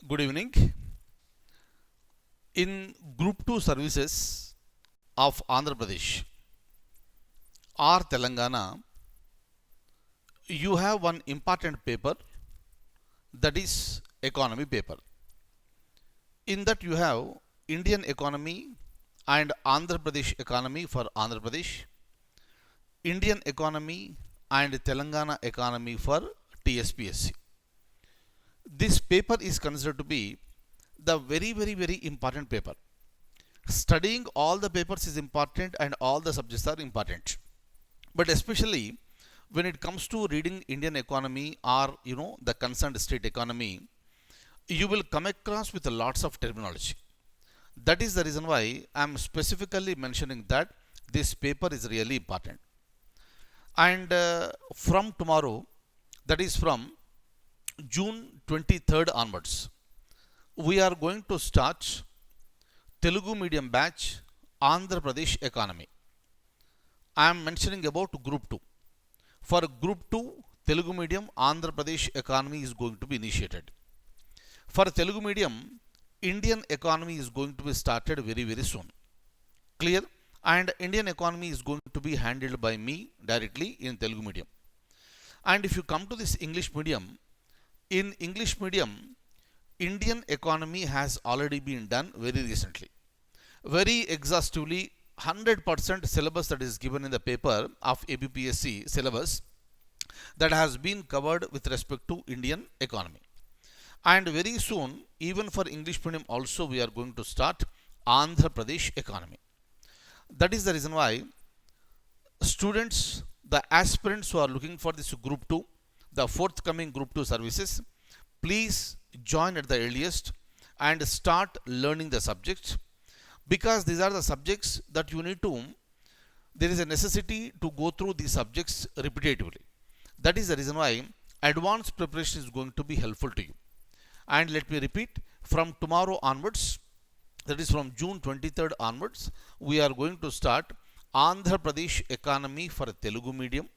Good evening. In Group 2 services of Andhra Pradesh or Telangana, you have one important paper, that is economy paper. In that you have Indian economy and Andhra Pradesh economy for Andhra Pradesh, Indian economy and Telangana economy for TSPSC. This paper is considered to be the very important paper. Studying all the papers is important and all the subjects are important. But especially when it comes to reading Indian economy or the concerned state economy, you will come across with lots of terminology. That is the reason why I am specifically mentioning that this paper is really important. And from tomorrow, that is from June 23rd onwards, we are going to start Telugu medium batch Andhra Pradesh economy. I am mentioning about Group 2. For Group 2 Telugu medium Andhra Pradesh economy is going to be initiated. For Telugu medium, Indian economy is going to be started very soon. Clear? And Indian economy is going to be handled by me directly in Telugu medium. And if you come to this English medium, in English medium, Indian economy has already been done very recently. Very exhaustively, 100% syllabus that is given in the paper of APPSC syllabus that has been covered with respect to Indian economy. And very soon, even for English medium also, we are going to start Andhra Pradesh economy. That is the reason why students, the aspirants who are looking for this Group 2, the forthcoming Group 2 services, please join at the earliest and start learning the subjects, because these are the subjects that you need to, there is a necessity to go through these subjects repetitively. That is the reason why advanced preparation is going to be helpful to you. And let me repeat, from tomorrow onwards, that is from June 23rd onwards, we are going to start Andhra Pradesh economy for Telugu medium,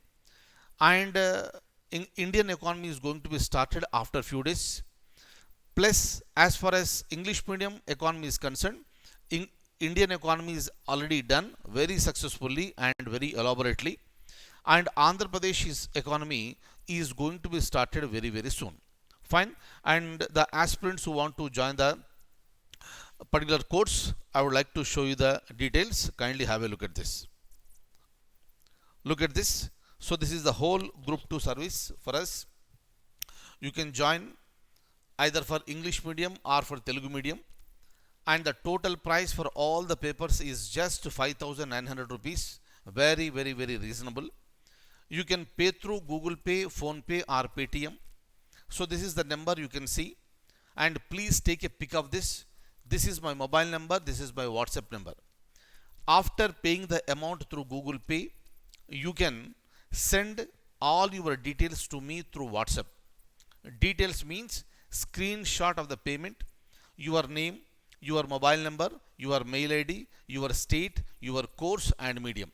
and Indian economy is going to be started after few days. Plus, as far as English medium economy is concerned, Indian economy is already done very successfully and very elaborately, and Andhra Pradesh economy is going to be started very soon. Fine. And the aspirants who want to join the particular course, I would like to show you the details. Kindly have a look at this. Look at this. So this is the whole Group 2 service for us. You can join either for English medium or for Telugu medium, and the total price for all the papers is just 5,900 rupees. Very reasonable. You can pay through Google Pay, Phone Pay or Paytm. So this is the number you can see, and please take a pic of this. This is my mobile number, this is my WhatsApp number. After paying the amount through Google Pay, you can send all your details to me through WhatsApp. Details means screenshot of the payment, your name, your mobile number, your mail ID, your state, your course and medium.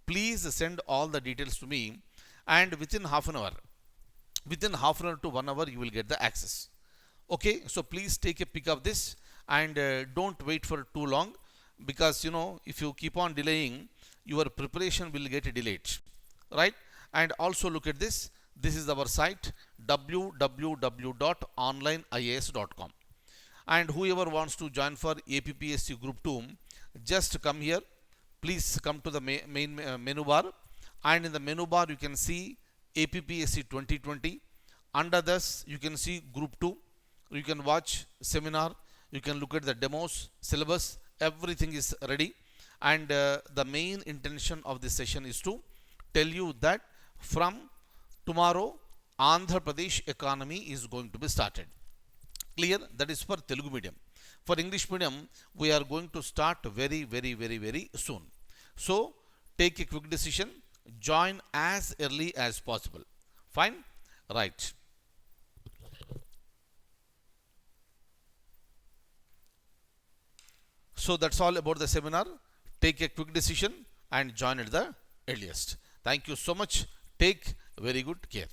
Please send all the details to me, and within half an hour to 1 hour, you will get the access. Okay, so please take a pic of this, and don't wait for too long, because if you keep on delaying, your preparation will get delayed, right? And also look at this. This is our site, www.onlineias.com. And whoever wants to join for APPSC Group 2, just come here. Please come to the main menu bar, and in the menu bar you can see APPSC 2020. Under this you can see Group 2. You can watch seminar, you can look at the demos, syllabus, everything is ready. And the main intention of this session is to tell you that from tomorrow Andhra Pradesh economy is going to be started. Clear? That is for Telugu medium. For English medium, we are going to start very soon. So take a quick decision, join as early as possible. Fine? Right. So that's all about the seminar. Take a quick decision and join at the earliest. Thank you so much. Take very good care.